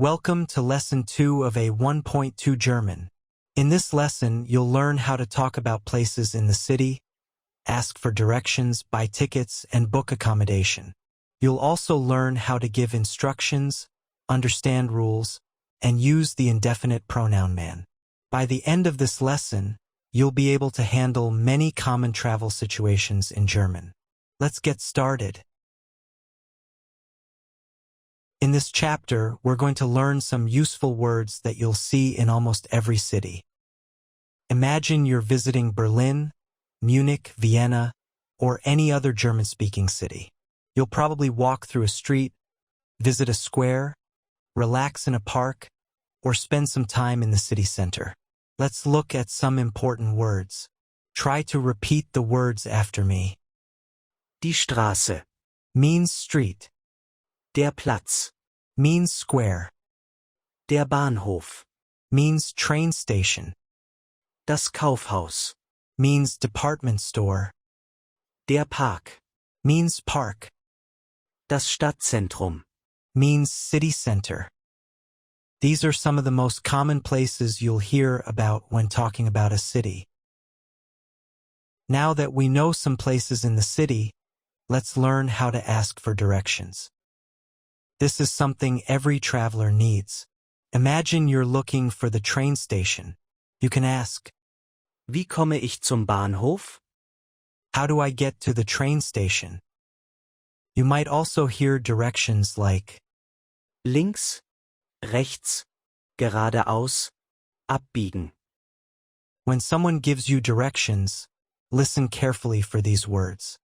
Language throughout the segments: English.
Welcome to Lesson 2 of A1.2 German. In this lesson, you'll learn how to talk about places in the city, ask for directions, buy tickets, and book accommodation. You'll also learn how to give instructions, understand rules, and use the indefinite pronoun man. By the end of this lesson, you'll be able to handle many common travel situations in German. Let's get started. In this chapter, we're going to learn some useful words that you'll see in almost every city. Imagine you're visiting Berlin, Munich, Vienna, or any other German-speaking city. You'll probably walk through a street, visit a square, relax in a park, or spend some time in the city center. Let's look at some important words. Try to repeat the words after me. Die Straße, Means street. der Platz, Means square. der Bahnhof, Means train station. das Kaufhaus, Means department store. der Park, Means park. das Stadtzentrum, Means city center. These are some of the most common places you'll hear about when talking about a city. Now that we know some places in the city, let's learn how to ask for directions. This is something every traveler needs. Imagine you're looking for the train station. You can ask, Wie komme ich zum Bahnhof? how do I get to the train station? You might also hear directions like, Links, rechts, geradeaus, abbiegen. when someone gives you directions, listen carefully for these words.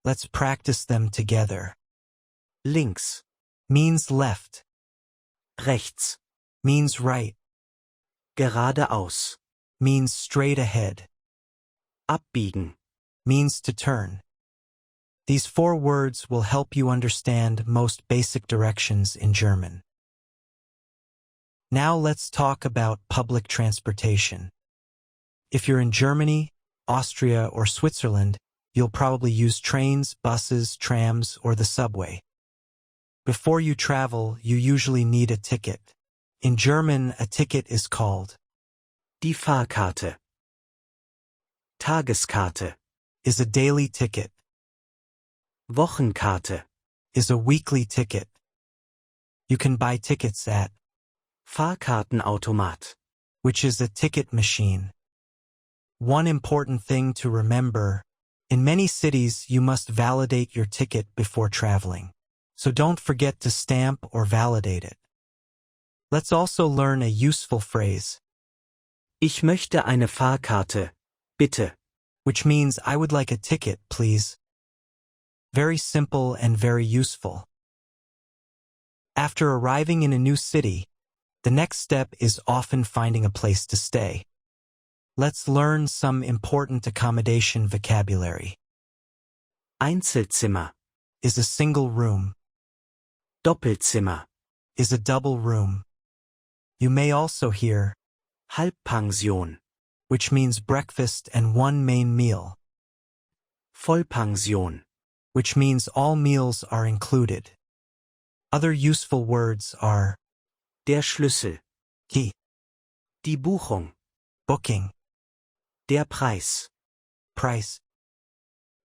Let's practice them together. Links, Means left. rechts, Means right. geradeaus, Means straight ahead. abbiegen. Means to turn. These 4 words will help you understand most basic directions in German. Now let's talk about public transportation. If you're in Germany, Austria, or Switzerland, you'll probably use trains, buses, trams, or the subway. Before you travel, you usually need a ticket. In German, a ticket is called Die Fahrkarte. Tageskarte, is a daily ticket, Wochenkarte, is a weekly ticket. You can buy tickets at, Fahrkartenautomat. which is a ticket machine. One important thing to remember, in many cities you must validate your ticket before traveling. So don't forget to stamp or validate it. Let's also learn a useful phrase, Ich möchte eine Fahrkarte, bitte. which means I would like a ticket, please. Very simple and very useful. After arriving in a new city, the next step is often finding a place to stay. Let's learn some important accommodation vocabulary. Einzelzimmer, Is a single room. Doppelzimmer, Is a double room. You may also hear, Halbpension, which means breakfast and one main meal, Vollpension, which means all meals are included. Other useful words are der Schlüssel, key, die Buchung, booking, der Preis. price.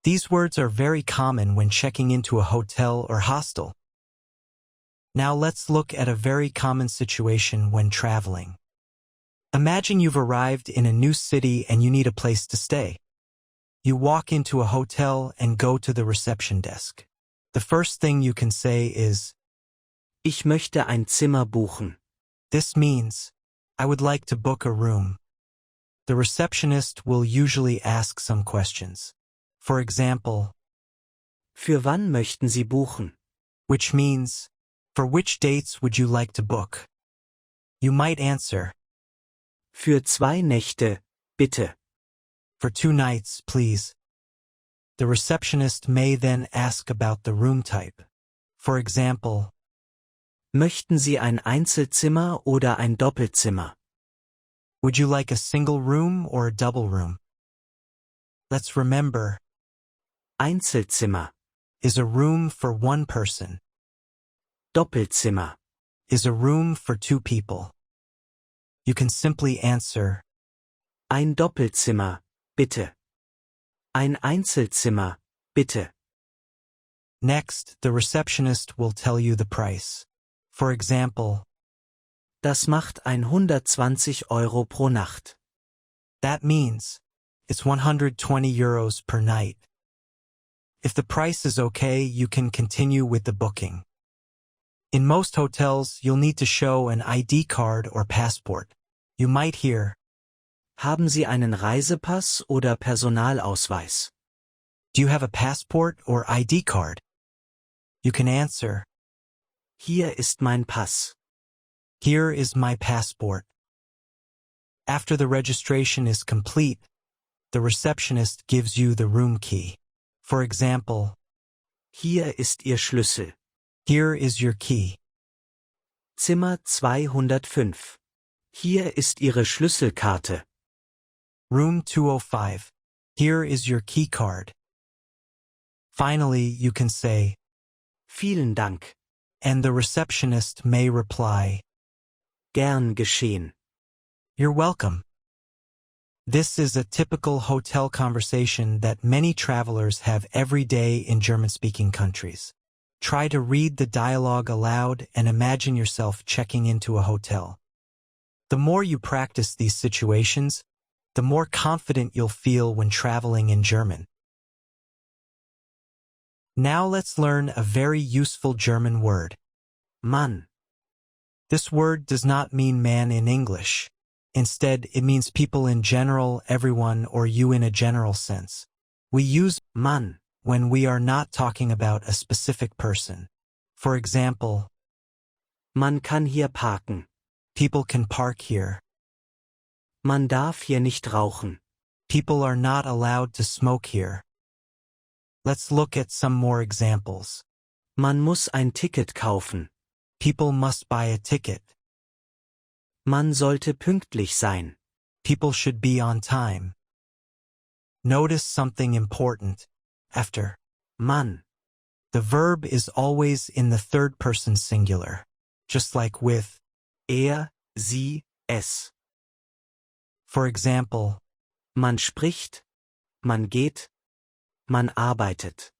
These words are very common when checking into a hotel or hostel. Now let's look at a very common situation when traveling. Imagine you've arrived in a new city and you need a place to stay. You walk into a hotel and go to the reception desk. The first thing you can say is, Ich möchte ein Zimmer buchen. this means, I would like to book a room. The receptionist will usually ask some questions. For example, Für wann möchten Sie buchen? which means, for which dates would you like to book? You might answer, Für 2 Nächte, bitte. for 2 nights, please. The receptionist may then ask about the room type. For example, Möchten Sie ein Einzelzimmer oder ein Doppelzimmer? would you like a single room or a double room? Let's remember, Einzelzimmer, is a room for one person. Doppelzimmer, is a room for two people. You can simply answer, Ein Doppelzimmer, bitte. Ein Einzelzimmer, bitte. Next, the receptionist will tell you the price. For example, Das macht 120 Euro pro Nacht. that means it's 120 euros per night. If the price is okay, you can continue with the booking. In most hotels, you'll need to show an ID card or passport. You might hear, Haben Sie einen Reisepass oder Personalausweis? do you have a passport or ID card? You can answer, Hier ist mein Pass. here is my passport. After the registration is complete, the receptionist gives you the room key. For example, Hier ist Ihr Schlüssel. here is your key. Zimmer 205. Hier ist Ihre Schlüsselkarte. Room 205. Here is your key card. Finally, you can say, Vielen Dank. and the receptionist may reply, Gern geschehen. you're welcome. This is a typical hotel conversation that many travelers have every day in German-speaking countries. Try to read the dialogue aloud and imagine yourself checking into a hotel. The more you practice these situations, the more confident you'll feel when traveling in German. Now let's learn a very useful German word. Mann. This word does not mean man in English. Instead, it means people in general, everyone, or you in a general sense. We use Mann. when we are not talking about a specific person. For example, Man kann hier parken. people can park here. Man darf hier nicht rauchen. People are not allowed to smoke here. Let's look at some more examples. Man muss ein Ticket kaufen. People must buy a ticket. Man sollte pünktlich sein. People should be on time. Notice something important. After Mann. the verb is always in the third person singular, just like with. Er, sie, es. For example, Man spricht. Man geht. Man arbeitet.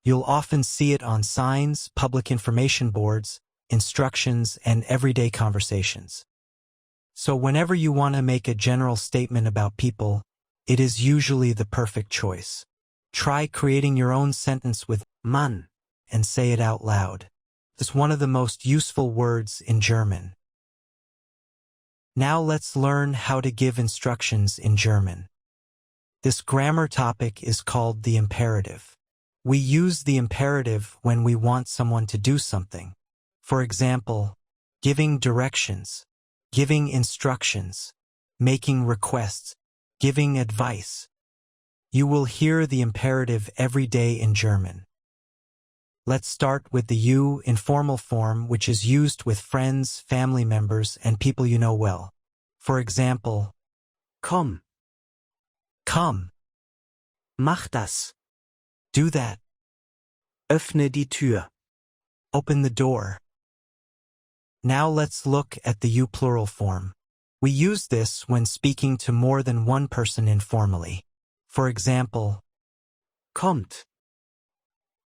you'll often see it on signs, public information boards, instructions, and everyday conversations. So whenever you want to make a general statement about people, it is usually the perfect choice. Try creating your own sentence with Mann. and say it out loud. It's one of the most useful words in German. Now let's learn how to give instructions in German. This grammar topic is called the imperative. We use the imperative when we want someone to do something. For example, giving directions, giving instructions, making requests, giving advice. You will hear the imperative every day in German. Let's start with the you informal form, which is used with friends, family members, and people you know well. For example, Komm. come, Mach das. do that, Öffne die Tür. open the door. Now let's look at the you plural form. We use this when speaking to more than one person informally. For example, Kommt.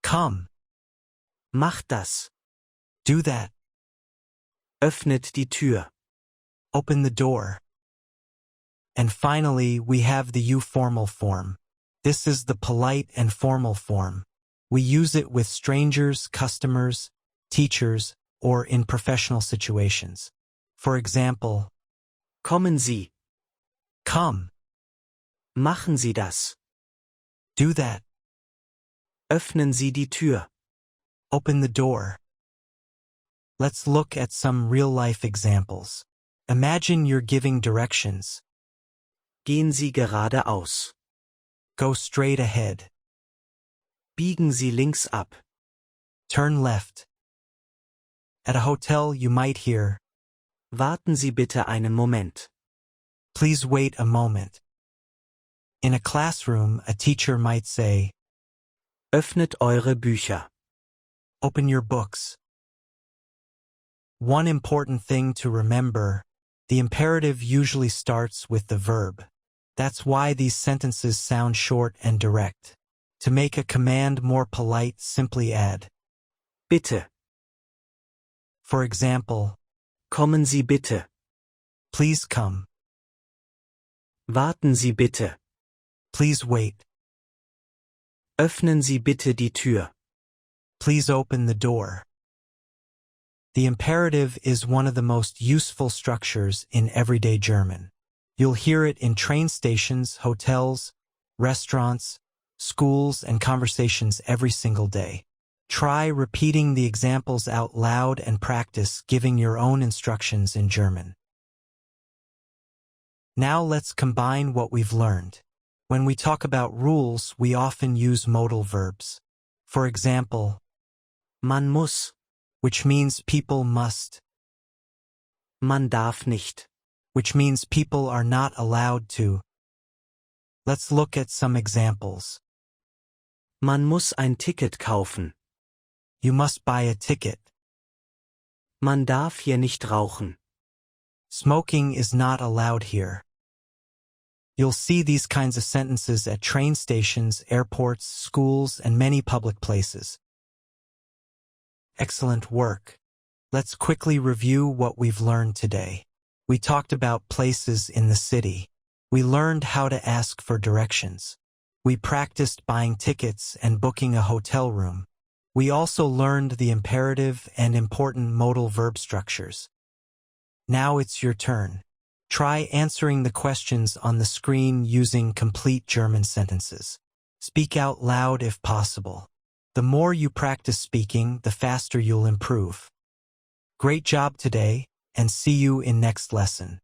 come, Mach das. do that, Öffnet die Tür. open the door. And finally, we have the you formal form. This is the polite and formal form. We use it with strangers, customers, teachers, or in professional situations. For example, Kommen Sie. come, Machen Sie das. do that, Öffnen Sie die Tür. open the door. Let's look at some real-life examples. Imagine you're giving directions. Gehen Sie geradeaus. Go straight ahead. Biegen Sie links ab. Turn left. At a hotel, you might hear, Warten Sie bitte einen Moment. please wait a moment. In a classroom, a teacher might say, Öffnet eure Bücher. open your books. One important thing to remember, the imperative usually starts with the verb. That's why these sentences sound short and direct. To make a command more polite, simply add Bitte. For example, Kommen Sie bitte. please come, Warten Sie bitte. please wait, Öffnen Sie bitte die Tür. please open the door. The imperative is one of the most useful structures in everyday German. You'll hear it in train stations, hotels, restaurants, schools, and conversations every single day. Try repeating the examples out loud and practice giving your own instructions in German. Now let's combine what we've learned. When we talk about rules, we often use modal verbs. For example, Man muss. which means people must, Man darf nicht. which means people are not allowed to. Let's look at some examples. Man muss ein Ticket kaufen. You must buy a ticket. Man darf hier nicht rauchen. Smoking is not allowed here. You'll see these kinds of sentences at train stations, airports, schools, and many public places. Excellent work. Let's quickly review what we've learned today. We talked about places in the city. We learned how to ask for directions. We practiced buying tickets and booking a hotel room. We also learned the imperative and important modal verb structures. Now it's your turn. Try answering the questions on the screen using complete German sentences. Speak out loud if possible. The more you practice speaking, the faster you'll improve. Great job today, and see you in next lesson.